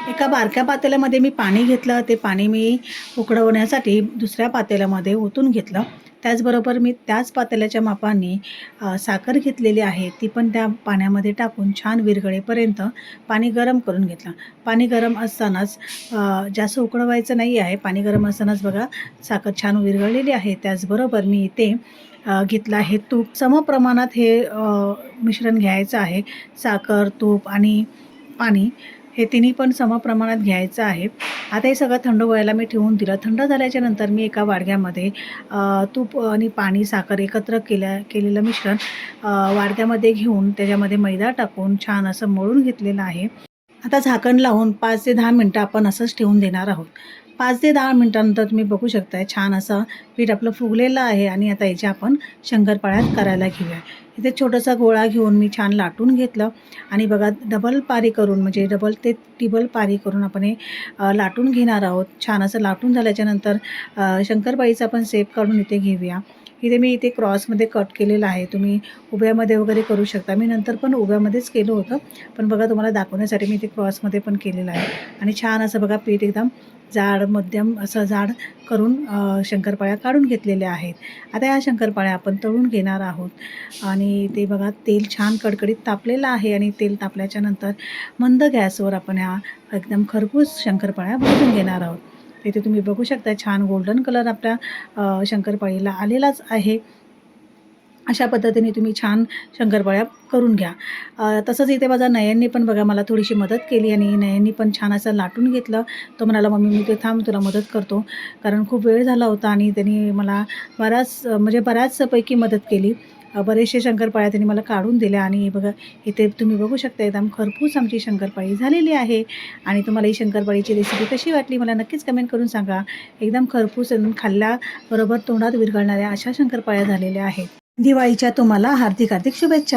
एका बारक्या पातेल्यामध्ये मी पाणी घेतलं. ते पाणी मी उकळवण्यासाठी दुसऱ्या पातेल्यामध्ये ओतून घेतलं. त्याचबरोबर मी त्याच पातेल्याच्या मापाने साखर घेतलेली आहे. ती पण त्या पाण्यामध्ये टाकून छान विरघळेपर्यंत पाणी गरम करून घेतलं. पाणी गरम असतानाच जास्त उकळवायचं नाही आहे. पाणी गरम असतानाच बघा साखर छान विरघळलेली आहे. त्याचबरोबर मी इथे घेतलं आहे तूप. समप्रमाणात हे मिश्रण घ्यायचं आहे. साखर, तूप आणि पाणी हे तिन्ही पण समप्रमाणात घ्यायचं आहे. आता हे सगळं थंड व्हायला मी ठेवून दिलं. थंड झाल्याच्या नंतर मी एका वाडग्यामध्ये तूप आणि पाणी, साखर एकत्र केलेलं मिश्रण वाडग्यामध्ये घेऊन त्याच्यामध्ये मैदा टाकून छान असं मळून घेतलेलं आहे. आता झाकण लावून 5 ते 10 मिनटं आपण असंच ठेवून देणार आहोत. 5 ते 10 मिनिटानंतर तुम्ही बघू शकताय छान असं पीठ आपलं फुगलेलं आहे आणि आता याच्या आपण शंकरपाळ्या करायला घेऊया. इथे छोटासा गोळा घेऊन मी छान लाटून घेतलं आणि बघा डबल पारी करून म्हणजे डबल ते टिबल पारी करून आपण हे लाटून घेणार आहोत. छान असं लाटून झाल्याच्यानंतर शंकरपाळीचा आपण शेप काढून इथे घेऊया. मी इथे क्रॉसमध्ये कट केलेलं आहे. तुम्ही उभ्यामध्ये वगैरे करू शकता. मी नंतर पण उभ्यामध्येच केलं होतं. पण बघा तुम्हाला दाखवण्यासाठी मी इथे क्रॉसमध्ये पण केलेलं आहे. आणि छान असं बघा पीठ एकदम जाड, मध्यम असं जाड करून शंकरपाळ्या काढून घेतलेल्या आहेत. आता या शंकरपाळ्या आपण तळून घेणार आहोत आणि ते बघा तेल छान कडकडीत तापलेलं आहे आणि तेल तापल्याच्यानंतर मंद गॅसवर आपण ह्या एकदम खरपूस शंकरपाळ्या भाजून घेणार आहोत. इथे तुम्ही बघू शकता छान गोल्डन कलर आपल्या शंकरपाळीला आलेलाच आहे. अशा पद्धतीने तुम्ही छान शंकरपाळ्या करून घ्या. तसंच इथे माझा नयनने पण बघा मला थोडीशी मदत केली आणि नयनने पण छान असं लाटून घेतलं. तो म्हणाला, "मम्मी मी ते थांब तुला मदत करतो." कारण खूप वेळ झाला होता आणि त्यांनी मला बऱ्याचपैकी मदत केली. बरेचसे शंकरपाळ्या त्यांनी मला काढून दिल्या आणि बघा इथे तुम्ही बघू शकता एकदम खरपूस आमची शंकरपाळी झालेली आहे. आणि तुम्हाला ही शंकरपाळीची रेसिपी कशी वाटली मला नक्कीच कमेंट करून सांगा. एकदम खरपूस आणि खाल्ल्याबरोबर तोंडात विरघळणाऱ्या अशा शंकरपाळ्या झालेल्या आहेत. दिवाळीच्या तुम्हाला हार्दिक हार्दिक शुभेच्छा.